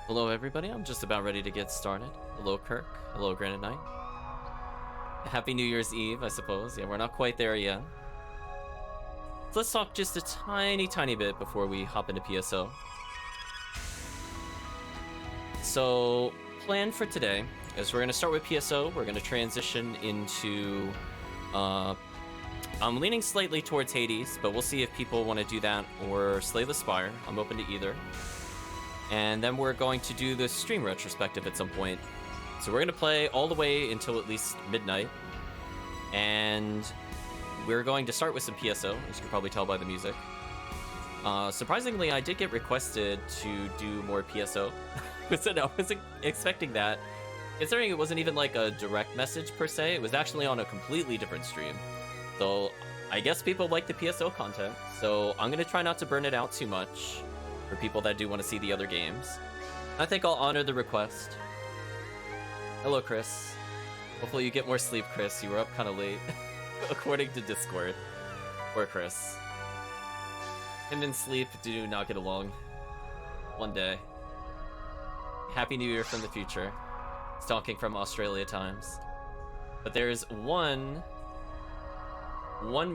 Hello everybody, I'm just about ready to get started. Hello Kirk, hello Granite Knight. Happy New Year's Eve, I suppose. Yeah, we're not quite there yet. So let's talk just a tiny bit before we hop into PSO. So, plan for today is we're going to start with PSO, we're going to transition into... I'm leaning slightly towards Hades, but we'll see if people want to do that or Slay the Spire. I'm open to either. And then we're going to do the stream retrospective at some point. So we're going to play all the way until at least midnight. And we're going to start with some PSO, as you can probably tell by the music. Surprisingly, I did get requested to do more PSO. So I wasn't expecting that. Considering it wasn't even like a direct message per se, it was actually on a completely different stream. So I guess people like the PSO content. So I'm going to try not to burn it out too much for people that do want to see the other games. I think I'll honor the request. Hello, Chris. Hopefully you get more sleep, Chris. You were up kind of late, according to Discord. Poor Chris. Him and sleep do not get along. One day. Happy New Year from the future. Stalking from Australia times. But there's one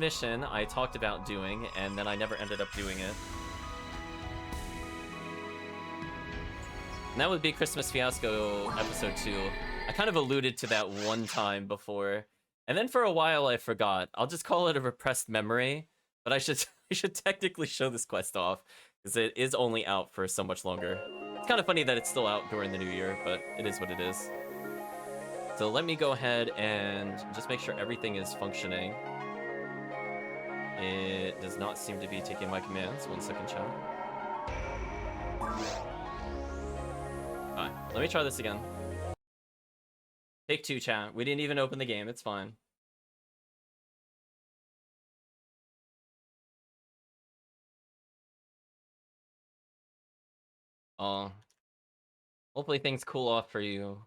mission I talked about doing, and then I never ended up doing it. And that would be Christmas Fiasco Episode 2. I kind of alluded to that one time before, and then for a while I forgot. I'll just call it a repressed memory, but I should technically show this quest off, because it is only out for so much longer. It's kind of funny that it's still out during the new year, but it is what it is. So let me go ahead and just make sure everything is functioning. It does not seem to be taking my commands. 1 second, chat. Alright, let me try this again. Take 2, chat. We didn't even open the game, it's fine. Hopefully things cool off for you.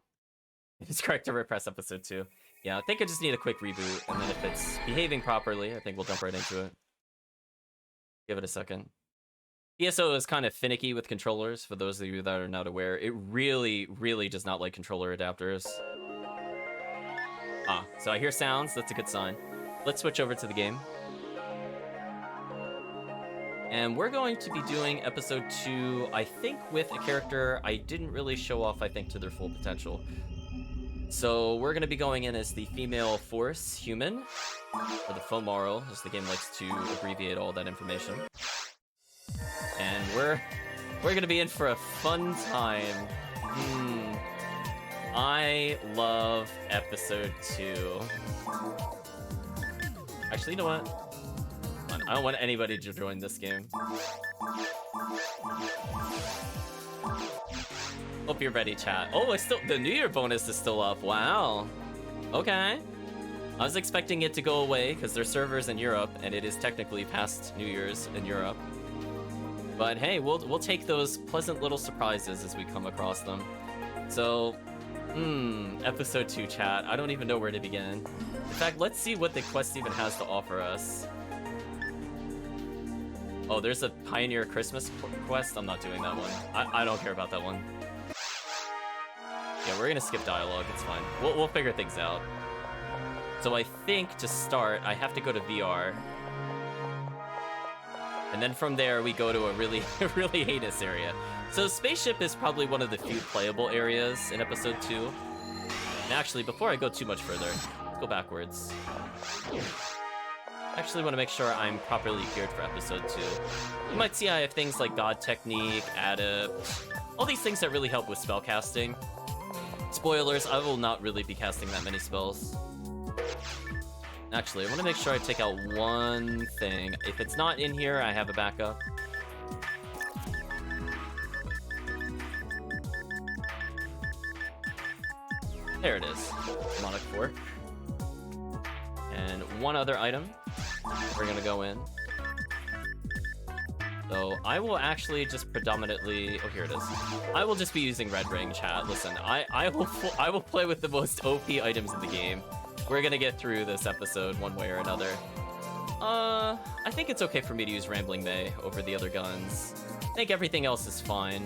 It's correct to repress episode 2. Yeah, I think I just need a quick reboot, and then if it's behaving properly, I think we'll jump right into it. Give it a second. PSO is kind of finicky with controllers, for those of you that are not aware. It really does not like controller adapters. So I hear sounds, that's a good sign. Let's switch over to the game. And we're going to be doing episode 2, I think, with a character I didn't really show off, I think, to their full potential. So we're going to be going in as the female force human, or the Fomoral, as the game likes to abbreviate all that information. And we're going to be in for a fun time. I love episode 2. Actually, you know what? I don't want anybody to join this game. Hope you're ready, chat. Oh, it's still, the New Year bonus is still up. Wow. Okay. I was expecting it to go away because there's servers in Europe, and it is technically past New Year's in Europe. But hey, we'll take those pleasant little surprises as we come across them. So, episode 2, chat. I don't even know where to begin. In fact, let's see what the quest even has to offer us. Oh, there's a Pioneer Christmas quest? I'm not doing that one. I don't care about that one. Yeah, we're gonna skip dialogue, it's fine. We'll figure things out. So I think, to start, I have to go to VR. And then from there, we go to a really heinous area. So Spaceship is probably one of the few playable areas in episode 2. And actually, before I go too much further, let's go backwards. I actually want to make sure I'm properly geared for episode 2. You might see I have things like God Technique, Adept, all these things that really help with spellcasting. Spoilers, I will not really be casting that many spells. Actually, I want to make sure I take out one thing. If it's not in here, I have a backup. There it is. Demonic Fork. And one other item. We're gonna go in. So I will actually just predominantly... Oh, here it is. I will just be using Red Ring, chat. Listen, I will play with the most OP items in the game. We're gonna get through this episode one way or another. I think it's okay for me to use Rambling May over the other guns. I think everything else is fine.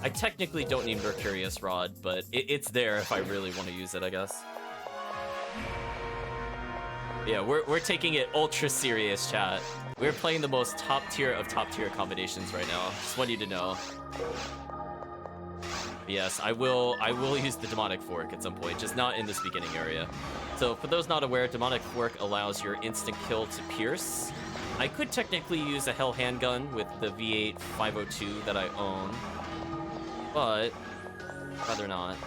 I technically don't need Mercurius Rod, but it's there if I really want to use it, I guess. Yeah, we're taking it ultra serious, chat. We're playing the most top tier of top tier combinations right now. Just want you to know. Yes, I will use the Demonic Fork at some point, just not in this beginning area. So for those not aware, Demonic Fork allows your instant kill to pierce. I could technically use a Hell Handgun with the V8 502 that I own, but rather not.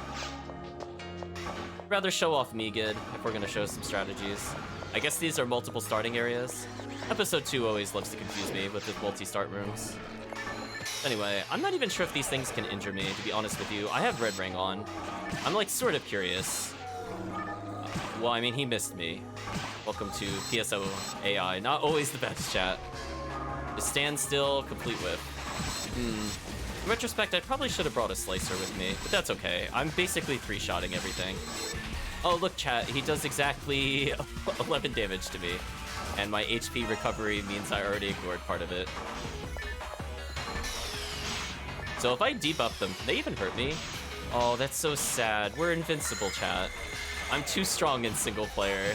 Rather show off Megid if we're gonna show some strategies. I guess these are multiple starting areas. Episode 2 always loves to confuse me with its multi-start rooms. Anyway, I'm not even sure if these things can injure me, to be honest with you. I have Red Ring on. I'm like sort of curious. Well, I mean, he missed me. Welcome to PSO AI. Not always the best, chat. Just stand still, complete whip. In retrospect, I probably should have brought a Slicer with me, but that's okay. I'm basically 3-shotting everything. Oh, look, chat, he does exactly 11 damage to me. And my HP recovery means I already ignored part of it. So if I debuff them, can they even hurt me? Oh, that's so sad. We're invincible, chat. I'm too strong in single player.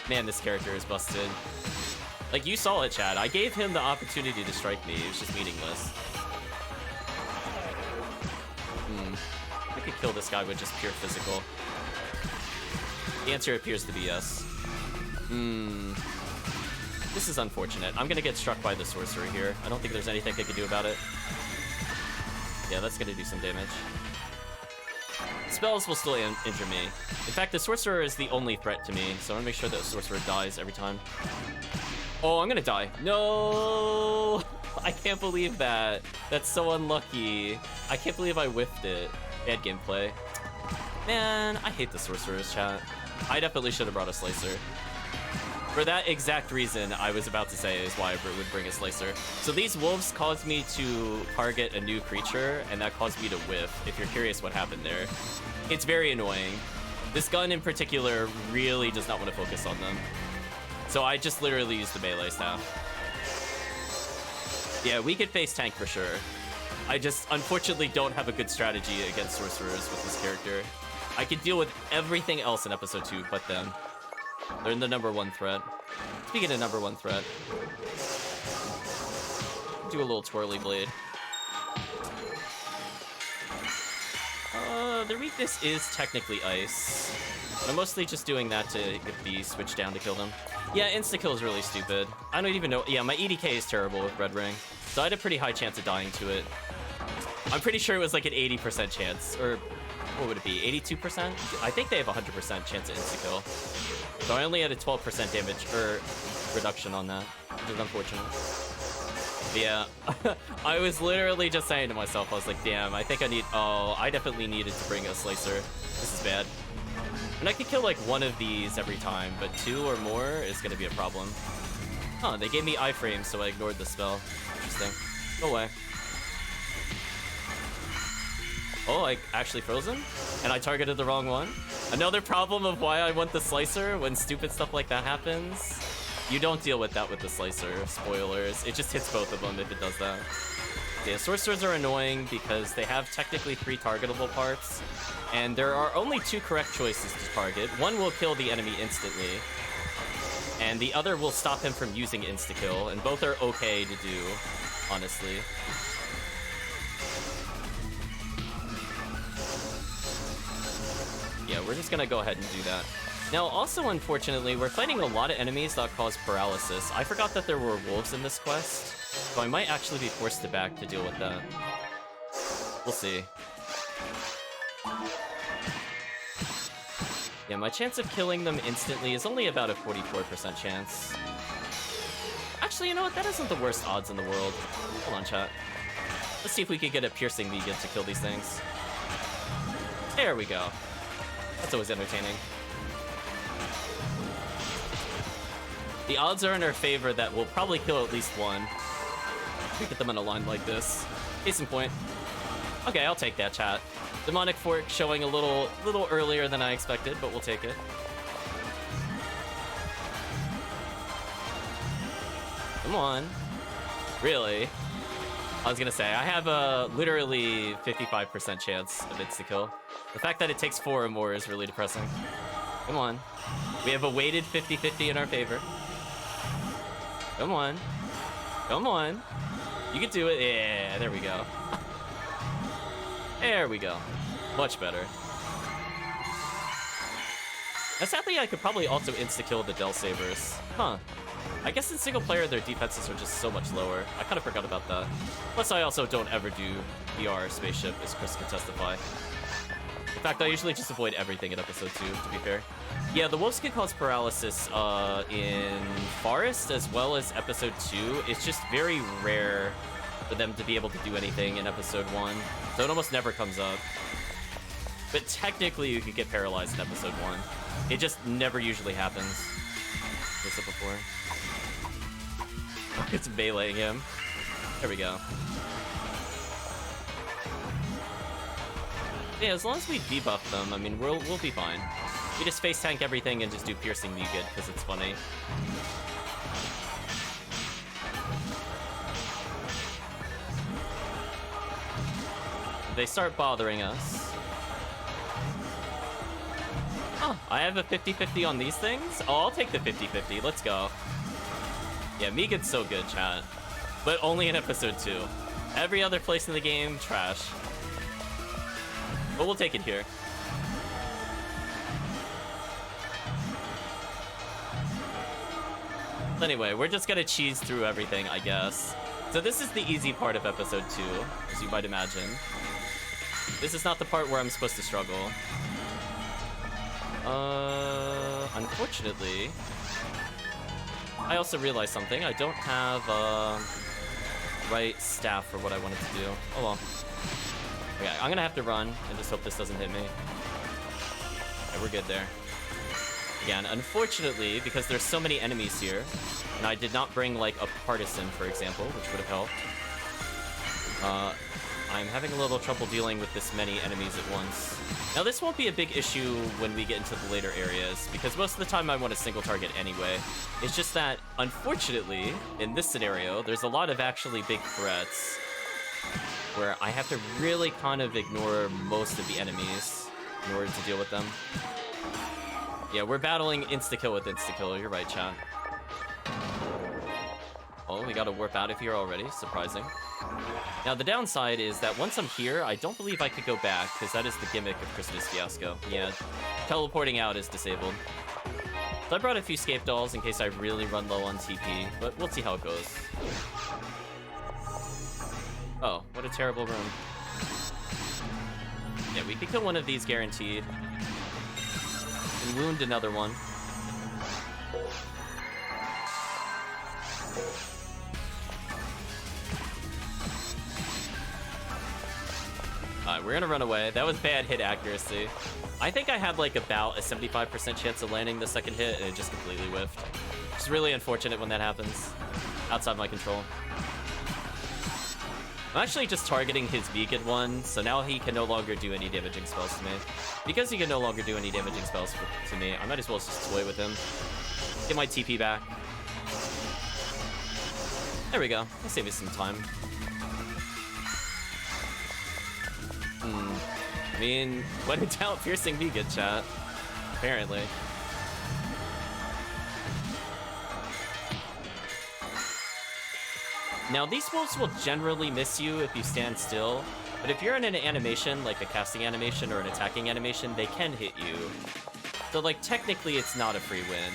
Man, this character is busted. Like, you saw it, chat. I gave him the opportunity to strike me. It was just meaningless. I could kill this guy with just pure physical. The answer appears to be yes. This is unfortunate. I'm gonna get struck by the sorcerer here. I don't think there's anything I can do about it. Yeah, that's gonna do some damage. Spells will still injure me. In fact, the sorcerer is the only threat to me, so I wanna make sure that the sorcerer dies every time. Oh, I'm gonna die. No! I can't believe that. That's so unlucky. I can't believe I whiffed it. Bad gameplay. Man, I hate the sorcerer's, chat. I definitely should have brought a Slicer. For that exact reason I was about to say is why I would bring a Slicer. So these wolves caused me to target a new creature, and that caused me to whiff, if you're curious what happened there. It's very annoying. This gun in particular really does not want to focus on them. So I just literally used the melee staff. Yeah, we could face tank for sure. I just unfortunately don't have a good strategy against sorcerers with this character. I can deal with everything else in episode 2 but them. They're the #1 threat. Speaking of #1 threat, do a little twirly blade. Their weakness is technically ice. I'm mostly just doing that to get the switch down to kill them. Yeah, insta-kill is really stupid. I don't even know. Yeah, my EDK is terrible with Red Ring, so I had a pretty high chance of dying to it. I'm pretty sure it was like an 80% chance, or what would it be, 82%? I think they have a 100% chance of insta-kill. So I only had a 12% damage, or reduction on that, which is unfortunate. But yeah, I was literally just saying to myself, I was like, damn, I think I need, oh, I definitely needed to bring a Slicer. This is bad. And I could kill like one of these every time, but 2 or more is gonna be a problem. Huh, they gave me iframe, so I ignored the spell. Interesting. Go away. Oh, I actually froze him? And I targeted the wrong one? Another problem of why I want the Slicer when stupid stuff like that happens. You don't deal with that with the Slicer. Spoilers. It just hits both of them if it does that. Yeah, sorcerers are annoying because they have technically 3 targetable parts, and there are only 2 correct choices to target. One will kill the enemy instantly, and the other will stop him from using insta-kill, and both are okay to do, honestly. Yeah, we're just gonna go ahead and do that. Now, also, unfortunately, we're fighting a lot of enemies that cause paralysis. I forgot that there were wolves in this quest, so I might actually be forced to back to deal with that. We'll see. Yeah, my chance of killing them instantly is only about a 44% chance. Actually, you know what? That isn't the worst odds in the world. Hold on, chat. Let's see if we can get a piercing vegan to kill these things. There we go. That's always entertaining. The odds are in our favor that we'll probably kill at least one. We get them in a line like this. Case in point. Okay, I'll take that, chat. Demonic Fork showing a little earlier than I expected, but we'll take it. Come on. Really? I was gonna say, I have a literally 55% chance of insta-kill. The fact that it takes 4 or more is really depressing. Come on. We have a weighted 50-50 in our favor. Come on. Come on. You can do it. Yeah, there we go. There we go. Much better. Now, sadly, I could probably also insta-kill the Del Sabers. Huh. I guess in single player, their defenses are just so much lower. I kind of forgot about that. Plus, I also don't ever do VR Spaceship, as Chris can testify. In fact, I usually just avoid everything in episode 2, to be fair. Yeah, the wolves can cause paralysis in Forest, as well as episode 2. It's just very rare for them to be able to do anything in episode 1. So it almost never comes up. But technically, you could get paralyzed in episode 1. It just never usually happens. This up before. It's meleeing him. There we go. Yeah, as long as we debuff them, I mean, we'll be fine. We just face tank everything and just do piercing Negan because it's funny. They start bothering us. Oh, I have a 50-50 on these things? Oh, I'll take the 50-50. Let's go. Yeah, Megan's so good, chat. But only in episode 2. Every other place in the game, trash. But we'll take it here. Anyway, we're just gonna cheese through everything, I guess. So this is the easy part of episode 2, as you might imagine. This is not the part where I'm supposed to struggle. Unfortunately, I also realized something. I don't have, right staff for what I wanted to do. Oh well. Okay, I'm gonna have to run and just hope this doesn't hit me. Okay, we're good there. Again, unfortunately, because there's so many enemies here, and I did not bring, like, a partisan, for example, which would have helped. I'm having a little trouble dealing with this many enemies at once. Now, this won't be a big issue when we get into the later areas, because most of the time I want a single target anyway. It's just that, unfortunately, in this scenario, there's a lot of actually big threats where I have to really kind of ignore most of the enemies in order to deal with them. Yeah, we're battling insta-kill with insta-kill. You're right, chat. Oh, we got a warp out of here already. Surprising. Now, the downside is that once I'm here, I don't believe I could go back, because that is the gimmick of Christmas Fiasco. Yeah, teleporting out is disabled. So I brought a few scape dolls in case I really run low on TP, but we'll see how it goes. Oh, what a terrible room. Yeah, we could kill one of these guaranteed. And wound another one. Alright, we're gonna run away. That was bad hit accuracy. I think I had like about a 75% chance of landing the second hit, and it just completely whiffed. It's really unfortunate when that happens. Outside my control. I'm actually just targeting his vegan one, so now he can no longer do any damaging spells to me. Because he can no longer do any damaging spells to me, I might as well just toy with him. Get my TP back. There we go. That'll save me some time. I mean, when in doubt, piercing vegan, chat. Apparently. Now, these wolves will generally miss you if you stand still, but if you're in an animation, like a casting animation or an attacking animation, they can hit you. So, like, technically, it's not a free win.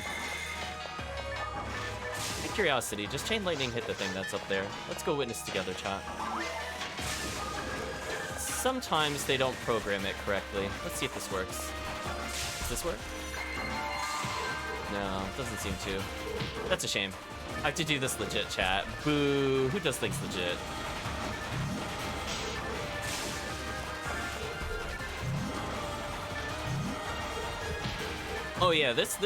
Out of curiosity, just Chain Lightning hit the thing that's up there. Let's go witness together, chat. Sometimes they don't program it correctly. Let's see if this works. Does this work? No, it doesn't seem to. That's a shame. I have to do this legit, chat. Boo! Who does things legit? Oh yeah, this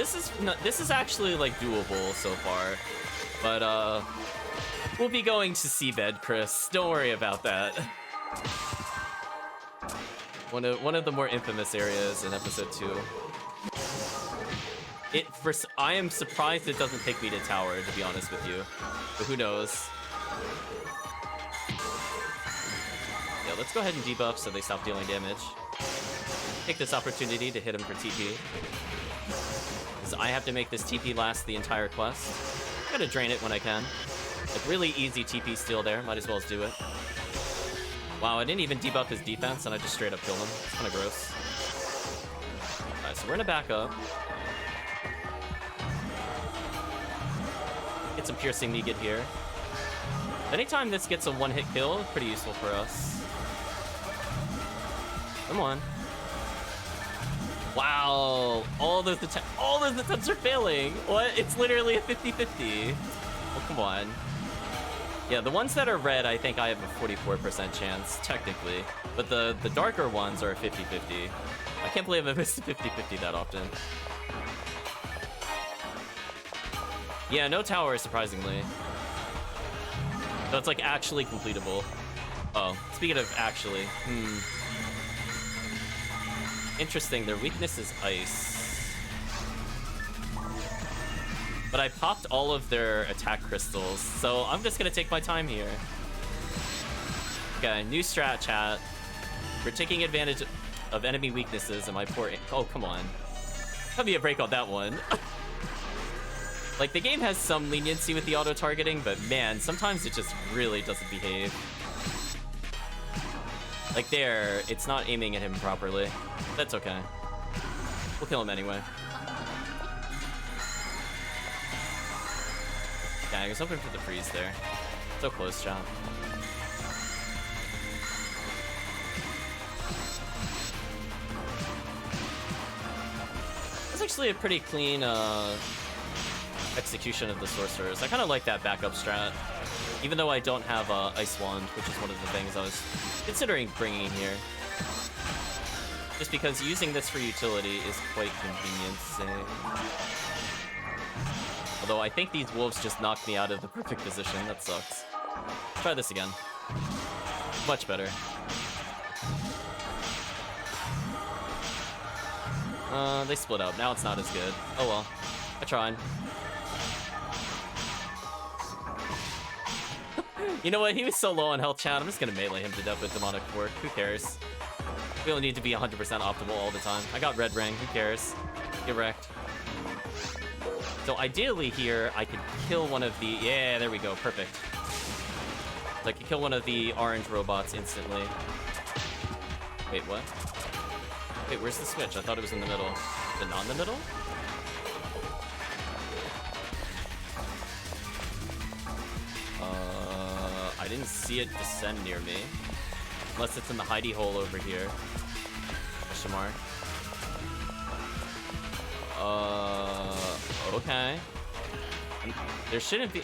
is actually like doable so far, but we'll be going to seabed, Chris. Don't worry about that. One of the more infamous areas in episode 2. I am surprised it doesn't take me to tower, to be honest with you. But who knows? let's go ahead and debuff so they stop dealing damage. Take this opportunity to hit him for TP. Because I have to make this TP last the entire quest. I'm gonna drain it when I can. Like, really easy TP steal there. Might as well do it. Wow, I didn't even debuff his defense, and I just straight up killed him. It's kind of gross. Alright, so we're gonna back up. Get some piercing Negat here. Anytime this gets a one-hit kill, it's pretty useful for us. Come on. Wow, all those attempts are failing. What? It's literally a 50-50. Oh, come on. Yeah, the ones that are red, I think I have a 44% chance, technically. But the darker ones are a 50-50. I can't believe I've missed a 50-50 that often. Yeah, no tower, surprisingly. So it's like actually completable. Oh, speaking of actually, interesting, their weakness is ice. But I popped all of their attack crystals, so I'm just gonna take my time here. Okay, new strat, chat. We're taking advantage of enemy weaknesses and my poor... Oh, come on. Have me a break on that one. Like, the game has some leniency with the auto-targeting, but man, sometimes it just really doesn't behave. Like there, it's not aiming at him properly. That's okay. We'll kill him anyway. Yeah, I was hoping for the freeze there. So close, chat. That's actually a pretty clean execution of the sorcerers. I kind of like that backup strat, even though I don't have Ice Wand, which is one of the things I was considering bringing in here. Just because using this for utility is quite convenient. Although I think these wolves just knocked me out of the perfect position. That sucks. Try this again. Much better. They split up. Now it's not as good. Oh well. I tried. You know what? He was so low on health, chat. I'm just gonna melee him to death with Demonic Fork. Who cares? We don't need to be 100% optimal all the time. I got Red Ring. Who cares? Get wrecked. So ideally here, I could kill one of the... Yeah, there we go. Perfect. So I could kill one of the orange robots instantly. Wait, what? Wait, where's the switch? I thought it was in the middle. Is it not in the middle? I didn't see it descend near me. Unless it's in the hidey hole over here. Question mark. Okay. There shouldn't be...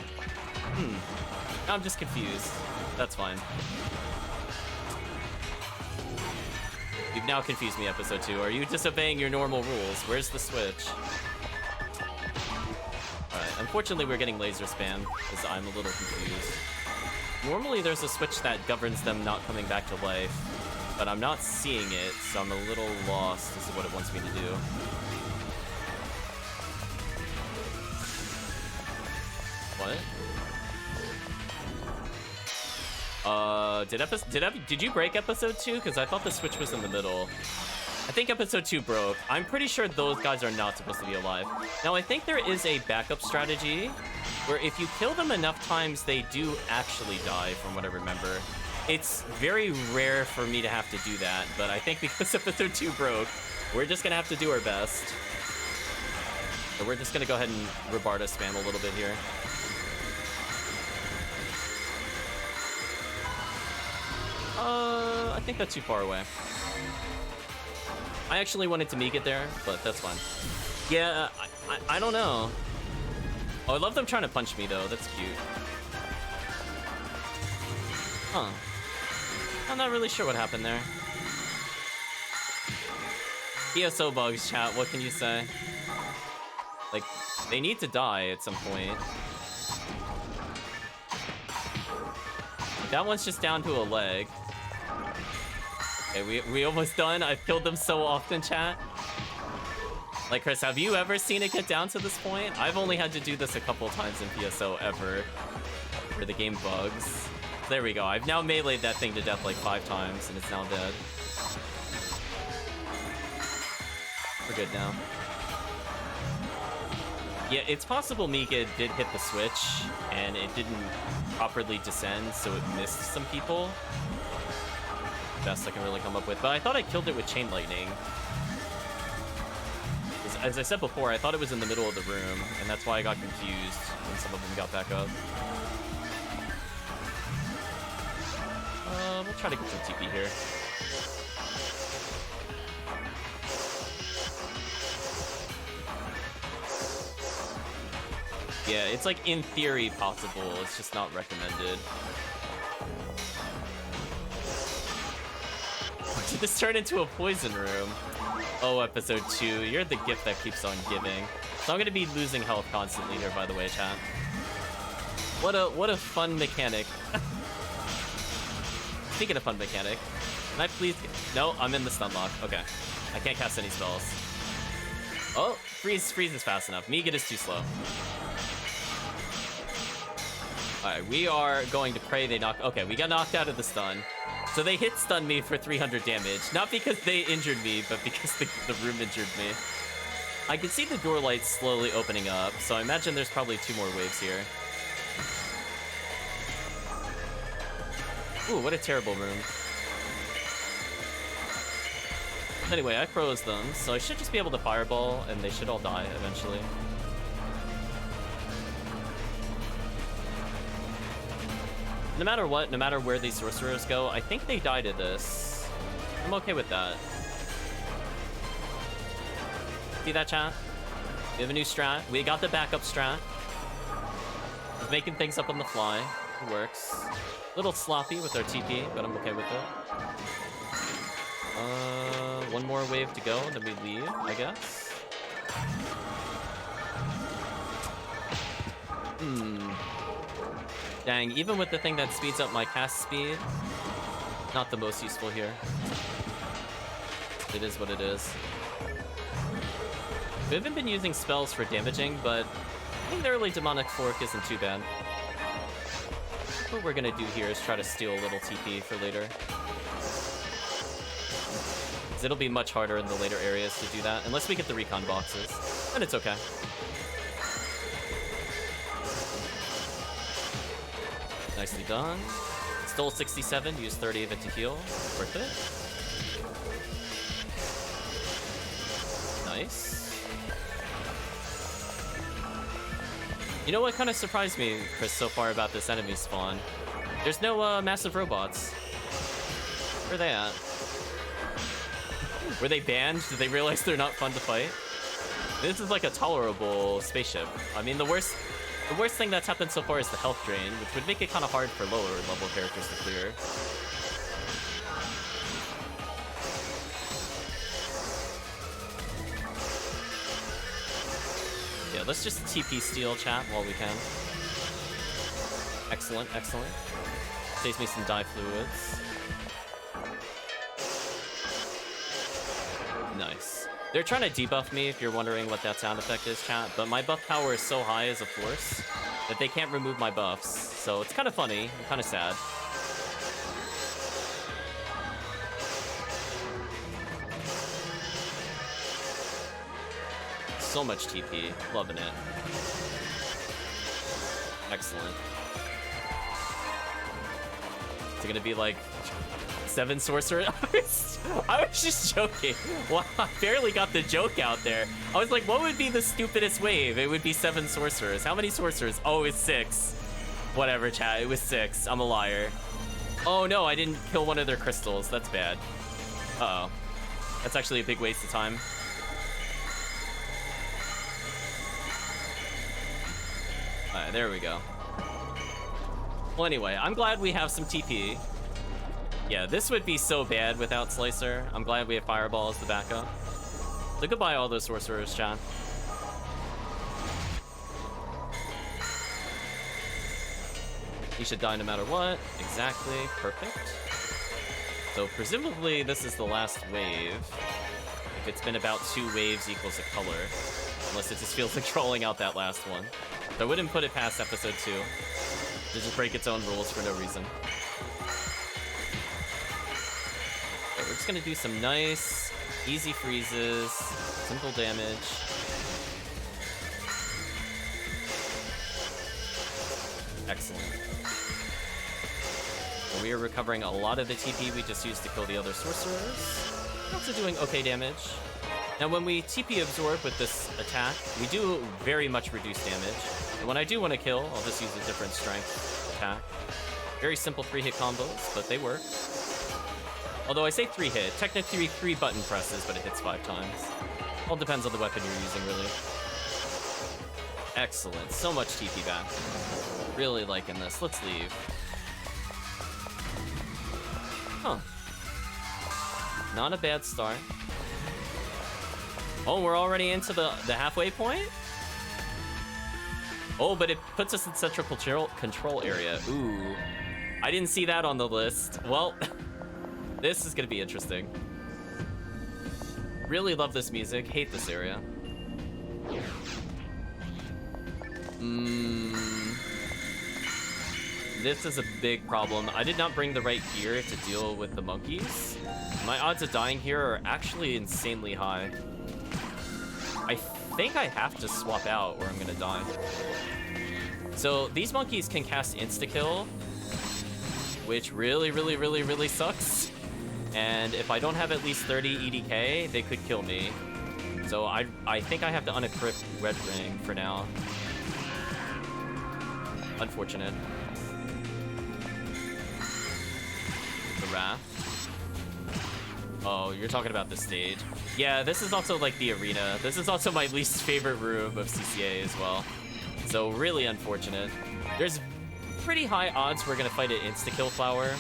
Now I'm just confused. That's fine. You've now confused me, episode 2. Are you disobeying your normal rules? Where's the switch? Alright, unfortunately we're getting laser spam, because I'm a little confused. Normally there's a switch that governs them not coming back to life, but I'm not seeing it, so I'm a little lost as to what it wants me to do. What? Did you break episode 2? Because I thought the switch was in the middle. I think episode 2 broke. I'm pretty sure those guys are not supposed to be alive. Now, I think there is a backup strategy where if you kill them enough times, they do actually die, from what I remember. It's very rare for me to have to do that, but I think because episode 2 broke, we're just gonna have to do our best. So we're just gonna go ahead and Rabarda spam a little bit here. I think that's too far away. I actually wanted to meek it there, but that's fine. Yeah, I don't know. Oh, I love them trying to punch me, though. That's cute. Huh. I'm not really sure what happened there. ESO bugs, chat. What can you say? Like, they need to die at some point. That one's just down to a leg. Okay, we almost done. I've killed them so often, chat. Like, Chris, have you ever seen it get down to this point? I've only had to do this a couple times in PSO ever, where the game bugs. There we go. I've now meleeed that thing to death like 5 times, and it's now dead. We're good now. Yeah, it's possible Mika did hit the switch, and it didn't properly descend, so it missed some people. Best I can really come up with. But I thought I killed it with Chain Lightning. As I said before, I thought it was in the middle of the room, and that's why I got confused when some of them got back up. We'll try to get some TP here. Yeah, it's like in theory possible, it's just not recommended. Did this turn into a poison room? Oh, episode 2, you're the gift that keeps on giving. So I'm gonna be losing health constantly here, by the way, chat. What a fun mechanic. Speaking of fun mechanic, can I please... No, I'm in the stun lock. Okay. I can't cast any spells. Oh, freeze is fast enough. Megan is too slow. Alright, we are going to pray they knock... Okay, we got knocked out of the stun. So they hit stun me for 300 damage. Not because they injured me, but because the room injured me. I can see the door lights slowly opening up, so I imagine there's probably 2 more waves here. Ooh, what a terrible room. Anyway, I froze them, so I should just be able to fireball, and they should all die eventually. No matter what, no matter where these sorcerers go, I think they die to this. I'm okay with that. See that, chat? We have a new strat. We got the backup strat. Just making things up on the fly. It works. A little sloppy with our TP, but I'm okay with it. One more wave to go, and then we leave, I guess. Dang, even with the thing that speeds up my cast speed, not the most useful here. It is what it is. We haven't been using spells for damaging, but I think the early Demonic Fork isn't too bad. What we're gonna do here is try to steal a little TP for later. Because it'll be much harder in the later areas to do that, unless we get the recon boxes. And it's okay. Nicely done. Stole 67, used 30 of it to heal. Worth it. Nice. You know what kind of surprised me, Chris, so far about this enemy spawn? There's no massive robots. Where are they at? Were they banned? Did they realize they're not fun to fight? This is like a tolerable spaceship. I mean, the worst thing that's happened so far is the health drain, which would make it kind of hard for lower level characters to clear. Yeah, let's just TP steal, chat, while we can. Excellent, excellent. Saves me some dye fluids. Nice. They're trying to debuff me, if you're wondering what that sound effect is, chat, but my buff power is so high as a force that they can't remove my buffs, so it's kind of funny and kind of sad. So much TP. Loving it. Excellent. Is it gonna be like 7 sorcerers? I was just joking. Well, I barely got the joke out there. I was like, what would be the stupidest wave? It would be 7 sorcerers. How many sorcerers? Oh, it's 6. Whatever, chat. It was 6. I'm a liar. Oh no, I didn't kill one of their crystals. That's bad. Uh-oh. That's actually a big waste of time. Alright, there we go. Well, anyway, I'm glad we have some TP. Yeah, this would be so bad without Slicer. I'm glad we have Fireball as the backup. So goodbye all those sorcerers, chat. You should die no matter what. Exactly. Perfect. So presumably this is the last wave. If it's been about 2 waves equals a color. Unless it just feels like trolling out that last one. So I wouldn't put it past episode 2. to just break its own rules for no reason. Okay, we're just gonna do some nice, easy freezes, simple damage. Excellent. And we are recovering a lot of the TP we just used to kill the other sorcerers. We're also doing okay damage. Now, when we TP absorb with this attack, we do very much reduce damage. And when I do want to kill, I'll just use a different strength attack. Very simple 3-hit combos, but they work. Although I say 3-hit, technically 3 button presses, but it hits 5 times. All depends on the weapon you're using, really. Excellent. So much TP back. Really liking this. Let's leave. Huh. Not a bad start. Oh, we're already into the halfway point? Oh, but it puts us in central control area. Ooh. I didn't see that on the list. Well, this is gonna be interesting. Really love this music. Hate this area. This is a big problem. I did not bring the right gear to deal with the monkeys. My odds of dying here are actually insanely high. I think I have to swap out or I'm gonna die. So these monkeys can cast insta-kill, which really sucks. And if I don't have at least 30 EDK, they could kill me. So I think I have to unequip Red Ring for now. Unfortunate. The Raft. Oh, you're talking about the stage. Yeah, this is also like the arena. This is also my least favorite room of CCA as well. So really unfortunate. There's pretty high odds we're gonna fight an insta-kill flower.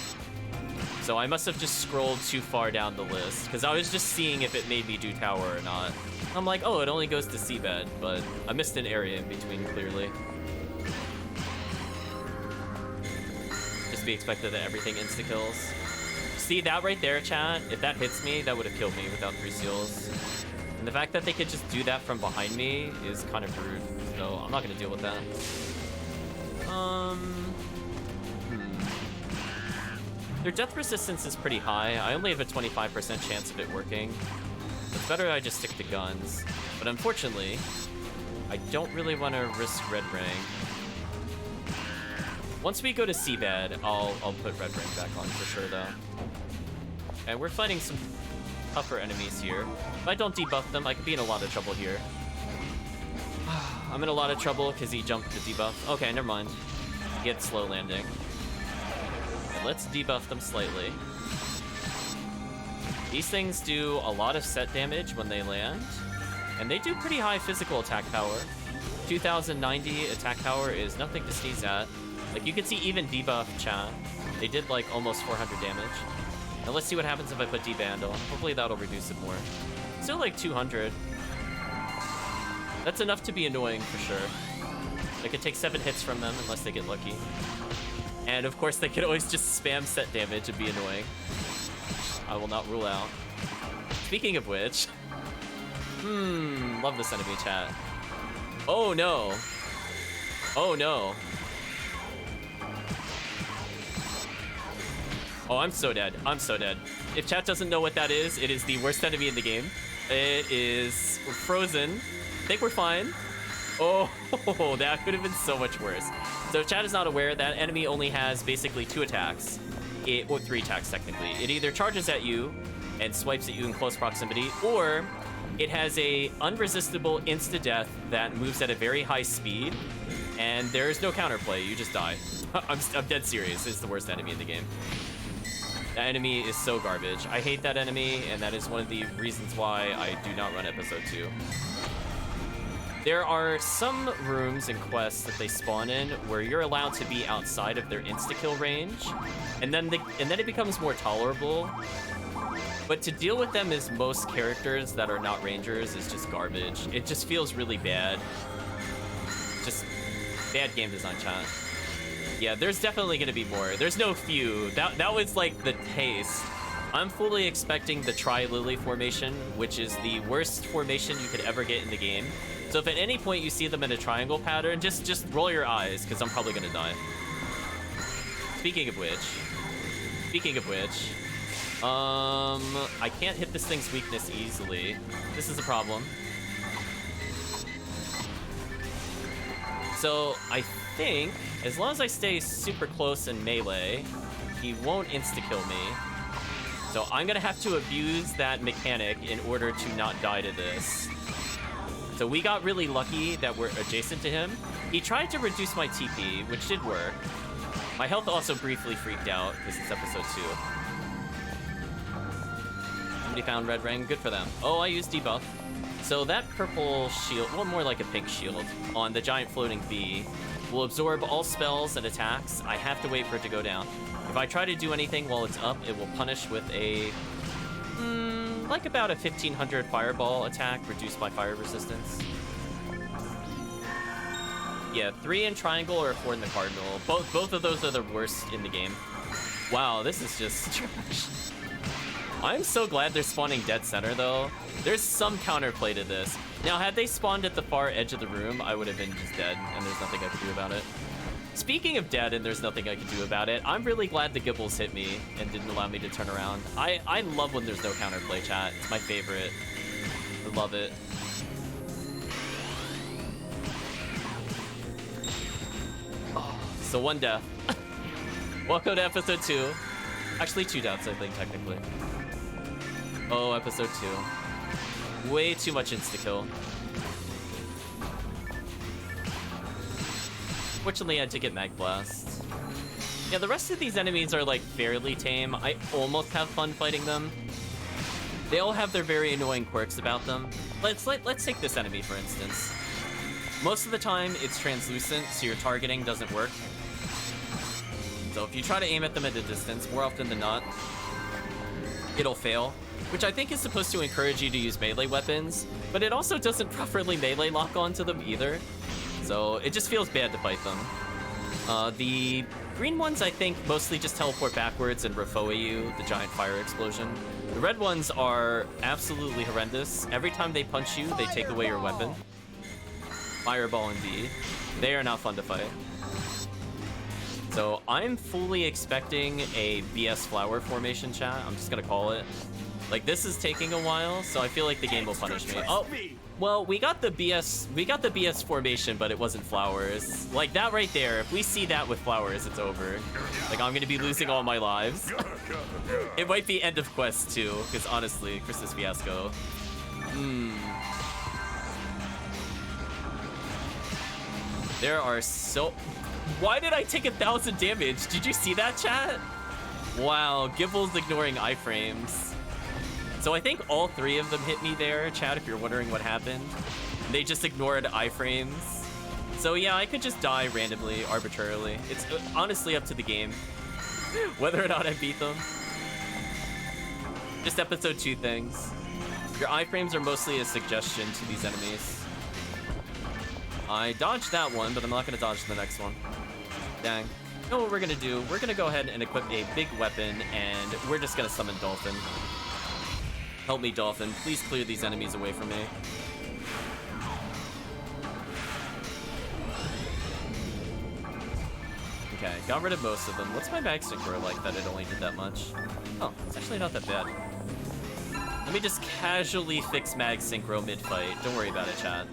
So I must have just scrolled too far down the list, because I was just seeing if it made me do tower or not. I'm like, oh, it only goes to seabed, but I missed an area in between, clearly. Just be expected that everything insta-kills. See that right there, chat? If that hits me, that would have killed me without 3 seals. And the fact that they could just do that from behind me is kind of rude, so I'm not gonna deal with that. Their death resistance is pretty high. I only have a 25% chance of it working. It's better I just stick to guns. But unfortunately, I don't really want to risk Red Ring. Once we go to seabed, I'll put Red Ring back on for sure, though. And we're fighting some tougher enemies here. If I don't debuff them, I could be in a lot of trouble here. I'm in a lot of trouble because he jumped the debuff. Okay, never mind. He gets slow landing. And let's debuff them slightly. These things do a lot of set damage when they land. And they do pretty high physical attack power. 2090 attack power is nothing to sneeze at. Like, you can see even debuff chat. They did, like, almost 400 damage. Now let's see what happens if I put deband on. Hopefully that'll reduce it more. Still, like, 200. That's enough to be annoying, for sure. I could take 7 hits from them, unless they get lucky. And, of course, they could always just spam set damage and be annoying. I will not rule out. Speaking of which... love this enemy, chat. Oh, no. Oh, no. Oh, I'm so dead. I'm so dead. If chat doesn't know what that is, it is the worst enemy in the game. It is frozen. I think we're fine. Oh, that could have been so much worse. So if chat is not aware, that enemy only has basically 2 attacks. Or 3 attacks, technically. It either charges at you and swipes at you in close proximity, or it has a unresistible insta-death that moves at a very high speed, and there is no counterplay. You just die. I'm dead serious. It's the worst enemy in the game. That enemy is so garbage. I hate that enemy, and that is one of the reasons why I do not run episode 2. There are some rooms and quests that they spawn in where you're allowed to be outside of their insta-kill range, and then it becomes more tolerable. But to deal with them as most characters that are not rangers is just garbage. It just feels really bad. Just bad game design, chat. Yeah, there's definitely gonna be more. There's no few. That was like the taste. I'm fully expecting the Tri-Lily formation, which is the worst formation you could ever get in the game. So if at any point you see them in a triangle pattern, just roll your eyes, because I'm probably gonna die. Speaking of which, I can't hit this thing's weakness easily. This is a problem. So I think as long as I stay super close in melee, he won't insta-kill me. So I'm gonna have to abuse that mechanic in order to not die to this. So we got really lucky that we're adjacent to him. He tried to reduce my TP, which did work. My health also briefly freaked out because it's episode 2. Somebody found red ring, good for them. Oh, I used debuff. So that purple shield, well, more like a pink shield, on the giant floating bee will absorb all spells and attacks. I have to wait for it to go down. If I try to do anything while it's up, it will punish with a, like about a 1500 fireball attack, reduced by fire resistance. Yeah, 3 in triangle or 4 in the cardinal. Both of those are the worst in the game. Wow, this is just trash. I'm so glad they're spawning dead center, though. There's some counterplay to this. Now, had they spawned at the far edge of the room, I would have been just dead, and there's nothing I could do about it. Speaking of dead and there's nothing I could do about it, I'm really glad the Gibbles hit me and didn't allow me to turn around. I love when there's no counterplay, chat. It's my favorite. I love it. Oh, so 1 death. Welcome to episode 2. Actually, 2 deaths, I think, technically. Oh, episode 2. Way too much insta-kill. Fortunately, I had to get Mag Blast. Yeah, the rest of these enemies are, like, fairly tame. I almost have fun fighting them. They all have their very annoying quirks about them. Let's take this enemy, for instance. Most of the time, it's translucent, so your targeting doesn't work. So if you try to aim at them at a distance, more often than not, it'll fail. Which I think is supposed to encourage you to use melee weapons, but it also doesn't properly melee lock onto them either. So it just feels bad to fight them. The green ones, I think, mostly just teleport backwards and refoe you, the giant fire explosion. The red ones are absolutely horrendous. Every time they punch you, they take away your weapon. Fireball indeed. They are not fun to fight. So I'm fully expecting a BS flower formation, chat. I'm just gonna call it. Like, this is taking a while, so I feel like the game will punish me. Oh, well, we got the BS formation, but it wasn't flowers. Like, that right there, if we see that with flowers, it's over. Like, I'm gonna be losing all my lives. It might be end of quest, too, because honestly, Christmas Fiasco. There are so... Why did I take 1,000 damage? Did you see that, chat? Wow, Gibble's ignoring iframes. So I think all 3 of them hit me there, chat, if you're wondering what happened. They just ignored iframes. So yeah, I could just die randomly, arbitrarily. It's honestly up to the game, whether or not I beat them. Just episode 2 things. Your iframes are mostly a suggestion to these enemies. I dodged that one, but I'm not gonna dodge the next one. Dang. You know what we're gonna do? We're gonna go ahead and equip a big weapon, and we're just gonna summon Dolphin. Help me, Dolphin. Please clear these enemies away from me. Okay, got rid of most of them. What's my mag synchro like that it only did that much? Oh, it's actually not that bad. Let me just casually fix mag synchro mid-fight. Don't worry about it, chat.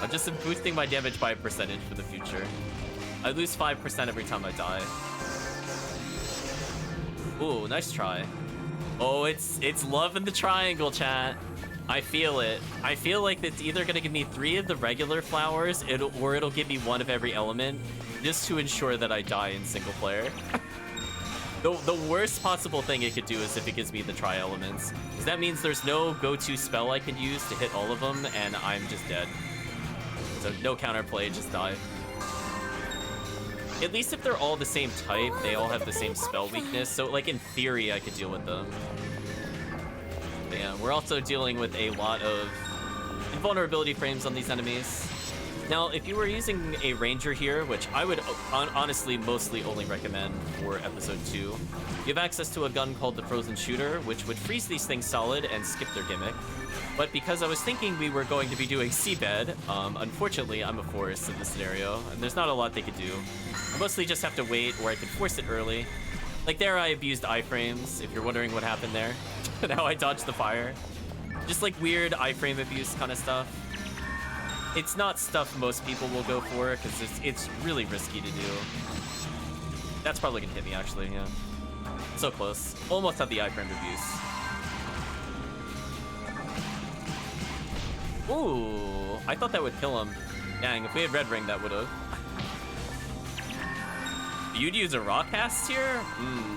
I'm just boosting my damage by a percentage for the future. I lose 5% every time I die. Ooh, nice try. Oh, it's love in the triangle, chat. I feel it. I feel like it's either gonna give me 3 of the regular flowers, or it'll give me 1 of every element, just to ensure that I die in single player. The worst possible thing it could do is if it gives me the tri-elements, because that means there's no go-to spell I can use to hit all of them, and I'm just dead. So no counterplay, just die. At least if they're all the same type, they all have the same spell weakness, so like in theory I could deal with them. But yeah, we're also dealing with a lot of invulnerability frames on these enemies. Now, if you were using a ranger here, which I would honestly mostly only recommend for episode 2, you have access to a gun called the Frozen Shooter, which would freeze these things solid and skip their gimmick. But because I was thinking we were going to be doing seabed, unfortunately I'm a forest in this scenario, and there's not a lot they could do. I mostly just have to wait, or I could force it early. Like there, I abused iframes, if you're wondering what happened there. And how I dodged the fire. Just like weird iframe abuse kind of stuff. It's not stuff most people will go for, because it's really risky to do. That's probably gonna hit me, actually, yeah. So close. Almost had the iframe abuse. Ooh, I thought that would kill him. Dang, if we had red ring, that would've. You'd use a raw cast here?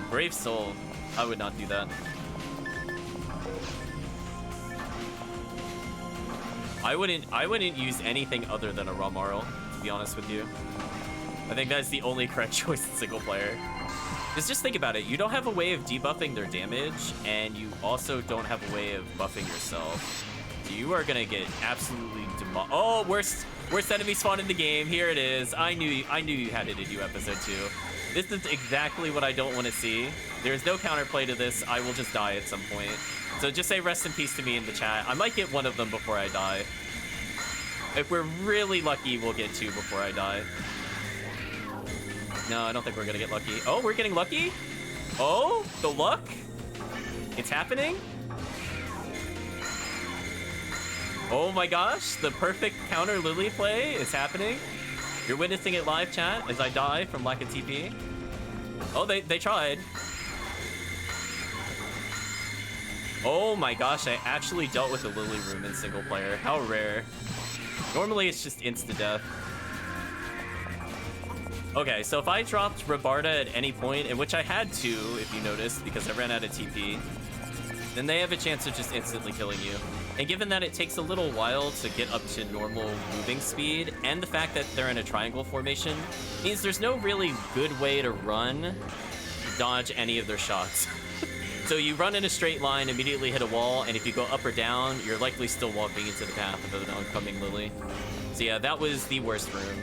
Brave soul. I would not do that. I wouldn't use anything other than a raw marl, to be honest with you. I think that's the only correct choice in single player. Because just think about it, you don't have a way of debuffing their damage, and you also don't have a way of buffing yourself. So you are gonna get absolutely oh, worst enemy spawn in the game. Here it is. I knew you had it in you, episode 2. This is exactly what I don't want to see. There's no counterplay to this. I will just die at some point. So just say rest in peace to me in the chat. I might get one of them before I die. If we're really lucky, we'll get 2 before I die. No, I don't think we're gonna get lucky. Oh, we're getting lucky? Oh, the luck? It's happening? Oh my gosh, the perfect counter Lily play is happening. You're witnessing it live, chat, as I die from lack of TP. Oh, they tried. Oh my gosh, I actually dealt with a Lily room in single player. How rare. Normally it's just insta-death. Okay, so if I dropped Rabarda at any point, in which I had to, if you noticed, because I ran out of TP, then they have a chance of just instantly killing you. And given that it takes a little while to get up to normal moving speed, and the fact that they're in a triangle formation, means there's no really good way to run to dodge any of their shots. So you run in a straight line, immediately hit a wall, and if you go up or down, you're likely still walking into the path of an oncoming Lily. So yeah, that was the worst room.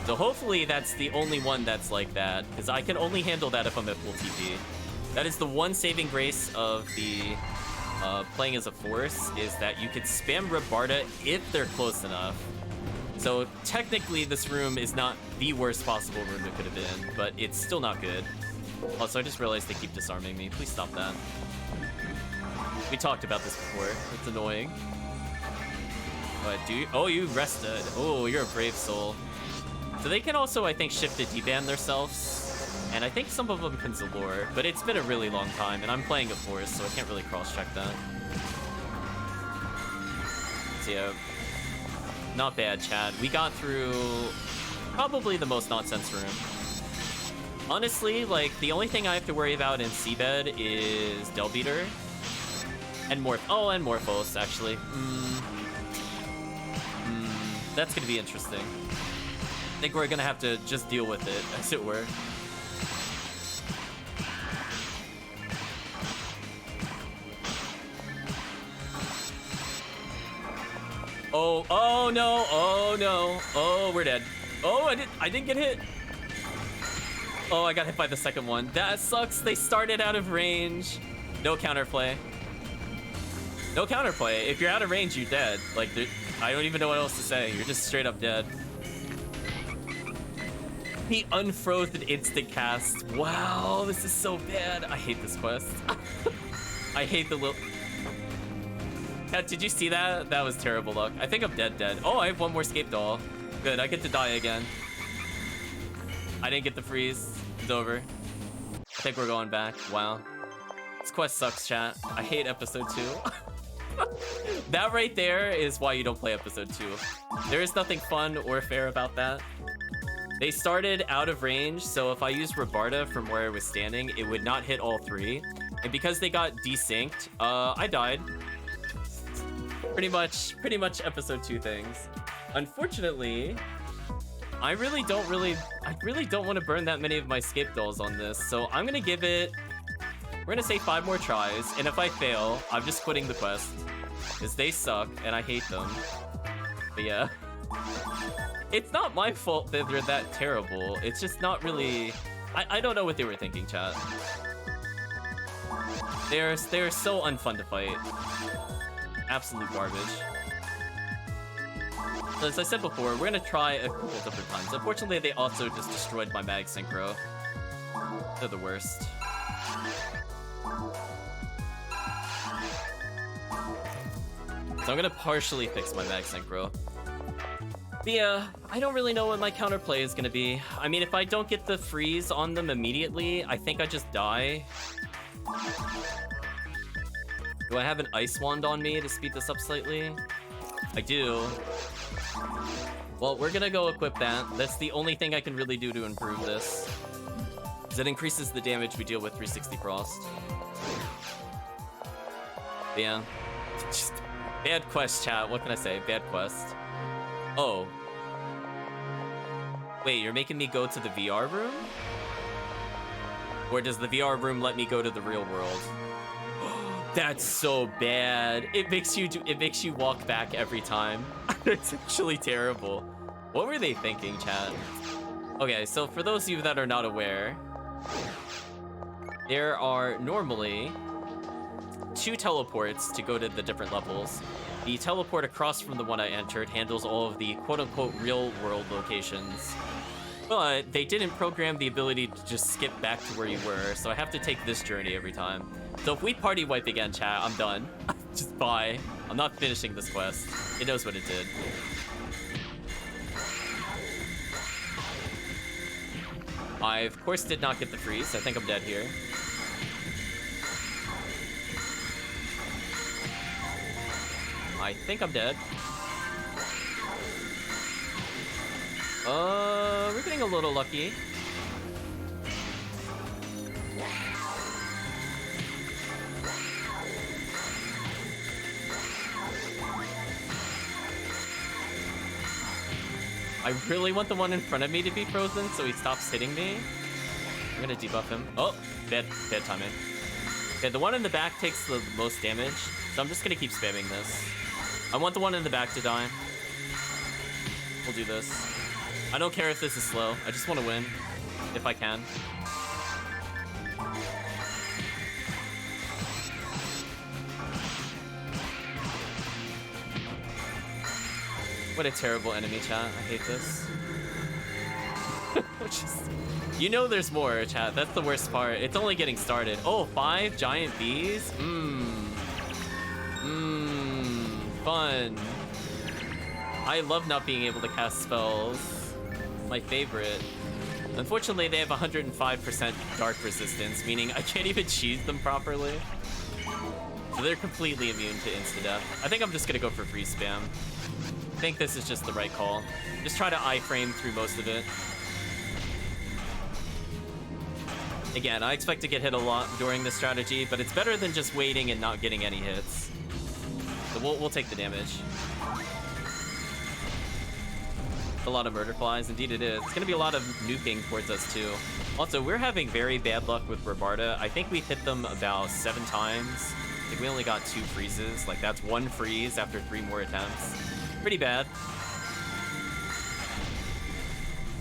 So hopefully that's the only one that's like that, because I can only handle that if I'm at full TP. That is the one saving grace of the playing as a force, is that you could spam Rabarda if they're close enough. So technically this room is not the worst possible room it could have been, but it's still not good. Also, I just realized they keep disarming me. Please stop that. We talked about this before. It's annoying. But oh, you rested. Oh, you're a brave soul. So they can also, I think, shift to deban themselves. And I think some of them can Zalor, but it's been a really long time, and I'm playing a forest, so I can't really cross-check that. So yeah, not bad, chat. We got through probably the most nonsense room. Honestly, like, the only thing I have to worry about in Seabed is Delbeater. And and Morphos, actually. That's gonna be interesting. I think we're gonna have to just deal with it, as it were. Oh no, oh no. Oh, we're dead. Oh, I didn't get hit. Oh, I got hit by the second one. That sucks. They started out of range. No counterplay. No counterplay. If you're out of range, you're dead. Like, I don't even know what else to say. You're just straight up dead. He unfroze an instant cast. Wow, this is so bad. I hate this quest. I hate the little... Cat, did you see that? That was terrible luck. I think I'm dead. Oh, I have one more escape doll. Good, I get to die again. I didn't get the freeze. It's over. I think we're going back. Wow. This quest sucks, chat. I hate episode 2. That right there is why you don't play episode 2. There is nothing fun or fair about that. They started out of range, so if I used Rabarda from where I was standing, it would not hit all 3. And because they got desynced, I died. Pretty much episode 2 things. Unfortunately, I really don't want to burn that many of my escape dolls on this, so I'm gonna give it, we're gonna say 5 more tries, and if I fail, I'm just quitting the quest, because they suck, and I hate them. But yeah, It's not my fault that they're that terrible. It's just not really... I don't know what they were thinking, chat. They're so unfun to fight. Absolute garbage. So as I said before, we're gonna try a couple different times. Unfortunately, they also just destroyed my mag synchro. They're the worst. So I'm gonna partially fix my mag synchro. But yeah, I don't really know what my counterplay is gonna be. I mean, if I don't get the freeze on them immediately, I think I just die. Do I have an ice wand on me to speed this up slightly? I do. Well, we're gonna go equip that. That's the only thing I can really do to improve this. Because it increases the damage we deal with 360 Frost. But yeah. Just bad quest, chat. What can I say? Bad quest. Oh. Wait, you're making me go to the VR room? Or does the VR room let me go to the real world? That's so bad. It makes you walk back every time. It's actually terrible. What were they thinking, chat? Okay, so for those of you that are not aware, there are normally 2 teleports to go to the different levels. The teleport across from the one I entered handles all of the quote-unquote real-world locations. But they didn't program the ability to just skip back to where you were, so I have to take this journey every time. So if we party wipe again, chat, I'm done. Just bye. I'm not finishing this quest. It knows what it did. I, of course, did not get the freeze. I think I'm dead here. I think I'm dead. We're getting a little lucky. I really want the one in front of me to be frozen so he stops hitting me. I'm gonna debuff him. Oh, bad timing. Okay, the one in the back takes the most damage, so I'm just gonna keep spamming this. I want the one in the back to die. We'll do this. I don't care if this is slow. I just want to win, if I can. What a terrible enemy, chat. I hate this. You know there's more, chat. That's the worst part. It's only getting started. Oh, 5 giant bees? Fun. I love not being able to cast spells. My favorite. Unfortunately, they have 105% dark resistance, meaning I can't even cheese them properly. So they're completely immune to insta-death. I think I'm just gonna go for free spam. I think this is just the right call. Just try to iframe through most of it. Again, I expect to get hit a lot during this strategy, but it's better than just waiting and not getting any hits. So we'll take the damage. A lot of murder flies, indeed it is. It's gonna be a lot of nuking towards us too. Also, we're having very bad luck with Robarda. I think we hit them about 7 times. I think we only got 2 freezes. Like, that's 1 freeze after 3 more attempts. Pretty bad.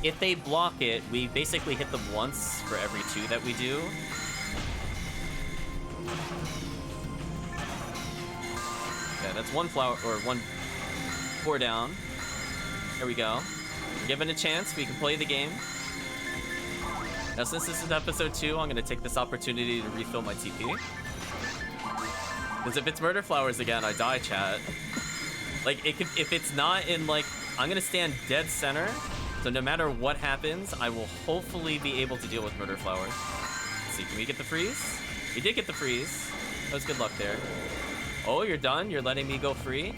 If they block it, we basically hit them once for every 2 that we do. Yeah, that's 1 flower, or 1 4 down. There we go. Given a chance, we can play the game. Now, since this is episode 2, I'm gonna take this opportunity to refill my TP. Because if it's murder flowers again, I die, chat. Like, if it's not in, like, I'm gonna stand dead center. So no matter what happens, I will hopefully be able to deal with murder flowers. Let's see, can we get the freeze? We did get the freeze. That was good luck there. Oh, you're done? You're letting me go free?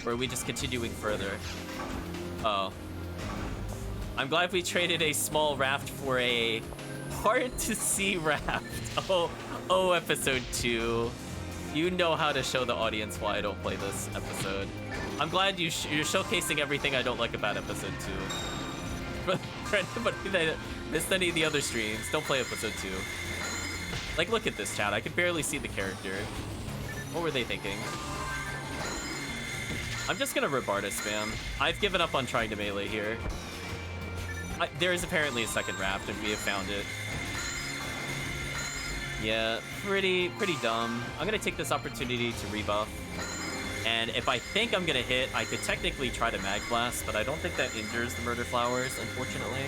Or are we just continuing further? Oh. I'm glad we traded a small raft for a hard-to-see raft. Oh, episode 2. You know how to show the audience why I don't play this episode. I'm glad you're showcasing everything I don't like about episode 2. For anybody that missed any of the other streams, don't play episode 2. Like, look at this, chat. I can barely see the character. What were they thinking? I'm just gonna Rabarda spam. I've given up on trying to melee here. There is apparently a second raft, and we have found it. Yeah, pretty dumb. I'm gonna take this opportunity to rebuff. And if I think I'm gonna hit, I could technically try to Mag Blast, but I don't think that injures the Murder Flowers, unfortunately.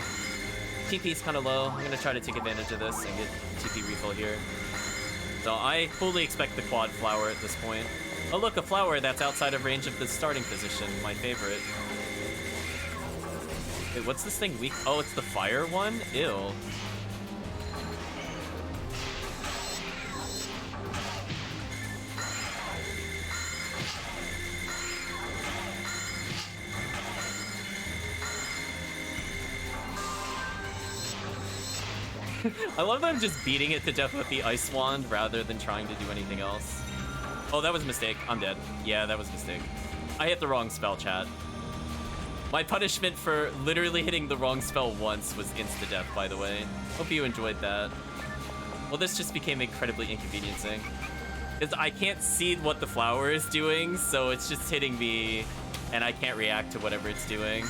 TP's kind of low. I'm gonna try to take advantage of this and get TP refill here. So I fully expect the quad flower at this point. Oh look, a flower that's outside of range of the starting position, my favorite. Wait, what's this thing weak? Oh, it's the fire one? Ew. I love that I'm just beating it to death with the Ice Wand rather than trying to do anything else. Oh, that was a mistake. I'm dead. Yeah, that was a mistake. I hit the wrong spell, chat. My punishment for literally hitting the wrong spell once was insta-death, by the way. Hope you enjoyed that. Well, this just became incredibly inconveniencing. Because I can't see what the flower is doing, so it's just hitting me, and I can't react to whatever it's doing.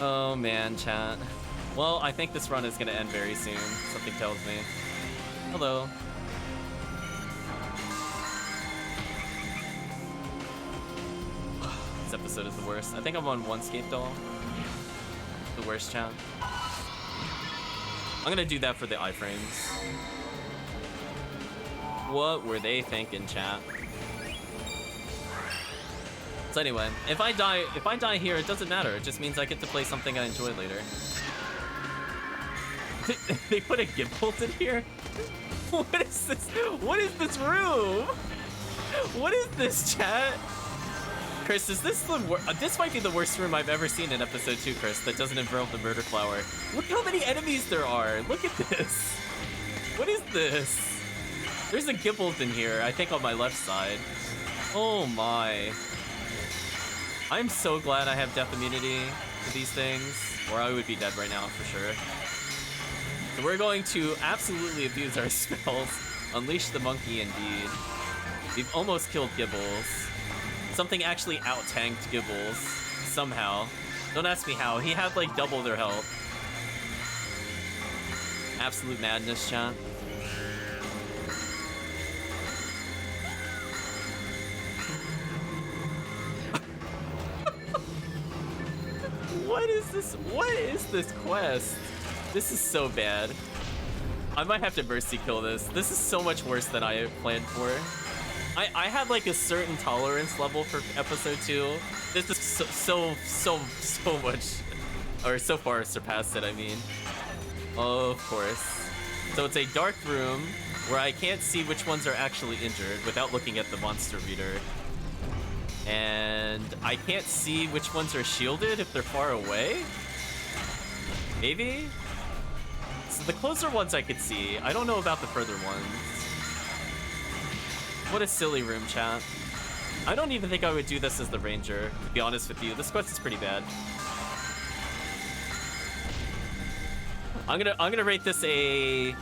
Oh man, chat. Well, I think this run is gonna end very soon. Something tells me. Hello. This episode is the worst. I think I'm on one Scape Doll. The worst, chat. I'm gonna do that for the iframes. What were they thinking, chat? So anyway, if I die here, it doesn't matter. It just means I get to play something I enjoy later. They put a Gimbolt in here? What is this? What is this room? What is this, chat? Chris, is this the this might be the worst room I've ever seen in episode 2, Chris, that doesn't involve the Murder Flower. Look how many enemies there are. Look at this. What is this? There's a Gimbolt in here, I think on my left side. Oh my. I'm so glad I have death immunity to these things, or I would be dead right now for sure. So we're going to absolutely abuse our spells. Unleash the monkey indeed. We've almost killed Gibbles. Something actually out-tanked Gibbles, somehow. Don't ask me how, he had like double their health. Absolute madness, chat. What is this? What is this quest? This is so bad. I might have to mercy kill this. This is so much worse than I planned for. I had like a certain tolerance level for episode 2. This is so much, or so far surpassed it, I mean. Of course. So it's a dark room where I can't see which ones are actually injured without looking at the monster reader. And I can't see which ones are shielded if they're far away? Maybe? So the closer ones I could see. I don't know about the further ones. What a silly room, chat. I don't even think I would do this as the ranger, to be honest with you. This quest is pretty bad. I'm gonna rate this a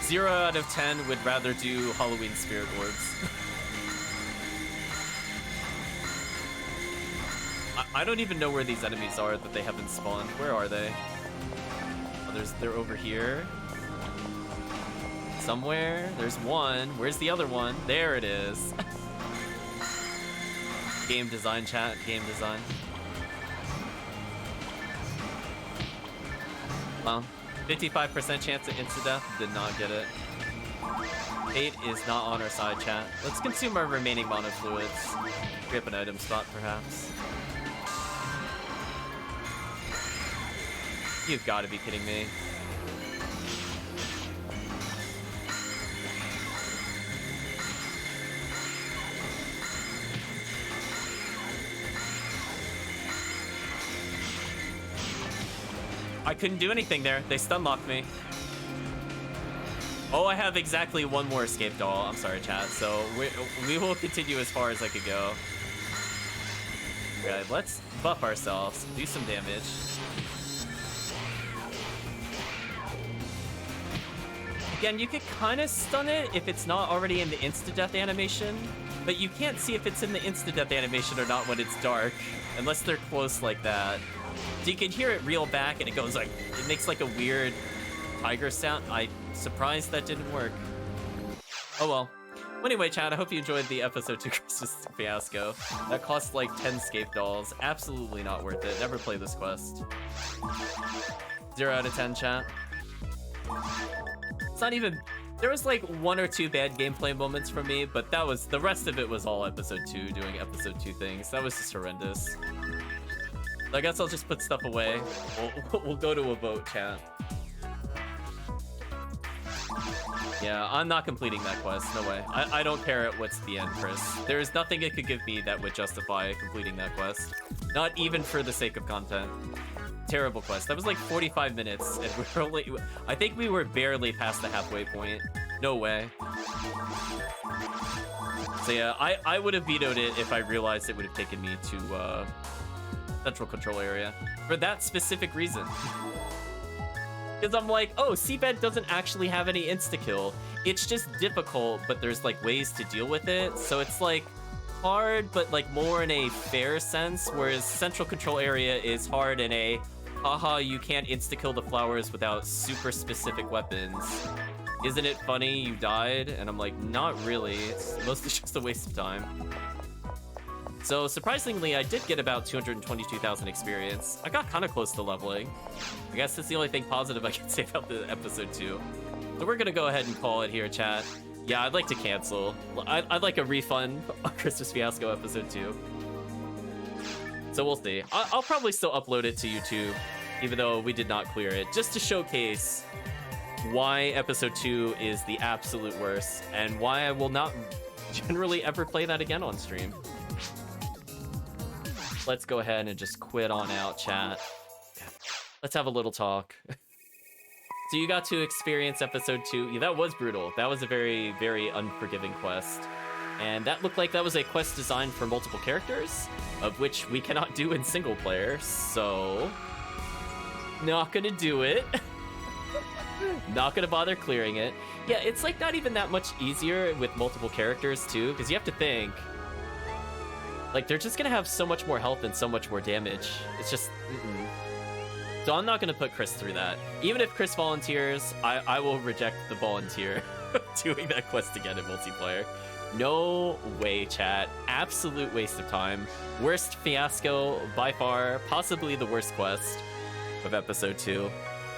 0 out of 10. Would rather do Halloween Spirit Orbs. I don't even know where these enemies are that they haven't spawned. Where are they? Oh, they're over here. Somewhere. There's one. Where's the other one? There it is. Game design, chat. Game design. Well, 55% chance of insta-death. Did not get it. Fate is not on our side, chat. Let's consume our remaining mana fluids. Free up an item spot, perhaps. You've got to be kidding me. I couldn't do anything there. They stun locked me. Oh, I have exactly one more escape doll. I'm sorry, chat. So we will continue as far as I could go. Okay, let's buff ourselves. Do some damage. Again, you could kind of stun it if it's not already in the insta-death animation, but you can't see if it's in the insta-death animation or not when it's dark, unless they're close like that. So you can hear it reel back, and it goes like, it makes like a weird tiger sound. I'm surprised that didn't work. Oh well. Anyway, chat, I hope you enjoyed the episode 2 Christmas Fiasco. That cost like 10 scape dolls. Absolutely not worth it. Never play this quest. 0 out of 10, chat. It's not even... There was like 1 or 2 bad gameplay moments for me, but that was... The rest of it was all episode 2, doing episode 2 things. That was just horrendous. I guess I'll just put stuff away. We'll go to a vote, chat. Yeah, I'm not completing that quest. No way. I don't care at what's the end, Chris. There is nothing it could give me that would justify completing that quest. Not even for the sake of content. Terrible quest. That was like 45 minutes, and we were only... I think we were barely past the halfway point. No way. So yeah, I would have vetoed it if I realized it would have taken me to Central Control Area. For that specific reason. Because I'm like, oh, Seabed doesn't actually have any insta-kill. It's just difficult, but there's like ways to deal with it. So it's like hard, but like more in a fair sense, whereas Central Control Area is hard in a, haha, you can't insta-kill the flowers without super specific weapons. Isn't it funny you died? And I'm like, not really. It's mostly just a waste of time. So surprisingly, I did get about 222,000 experience. I got kind of close to leveling. I guess that's the only thing positive I can say about the episode 2. So we're gonna go ahead and call it here, chat. Yeah, I'd like to cancel. I'd like a refund on Christmas Fiasco episode 2. So we'll see. I'll probably still upload it to YouTube, even though we did not clear it, just to showcase why episode 2 is the absolute worst and why I will not generally ever play that again on stream. Let's go ahead and just quit on out, chat. Let's have a little talk. So you got to experience episode 2. Yeah, that was brutal. That was a very, very unforgiving quest. And that looked like that was a quest designed for multiple characters, of which we cannot do in single player, so... Not gonna do it. Not gonna bother clearing it. Yeah, it's like not even that much easier with multiple characters too, because you have to think. Like, they're just gonna have so much more health and so much more damage. It's just, So I'm not gonna put Chris through that. Even if Chris volunteers, I will reject the volunteer doing that quest again in multiplayer. No way, chat. Absolute waste of time. Worst fiasco by far, possibly the worst quest of episode 2.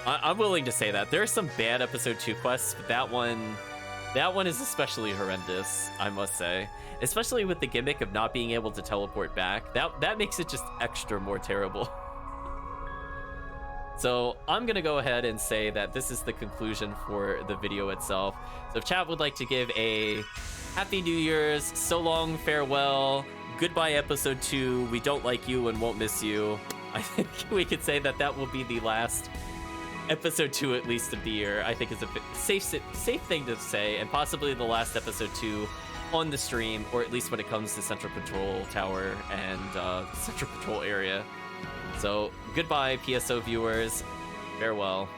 I'm willing to say that. There are some bad episode 2 quests, but that one is especially horrendous, I must say. Especially with the gimmick of not being able to teleport back. That makes it just extra more terrible. So I'm gonna go ahead and say that this is the conclusion for the video itself. So if chat would like to give a Happy New Year's, so long, farewell, goodbye episode 2, we don't like you and won't miss you, I think we could say that that will be the last episode 2 at least of the year. I think is a safe thing to say, and possibly the last episode 2 on the stream, or at least when it comes to Central Control Tower and Central Control Area. So goodbye, PSO viewers. Farewell.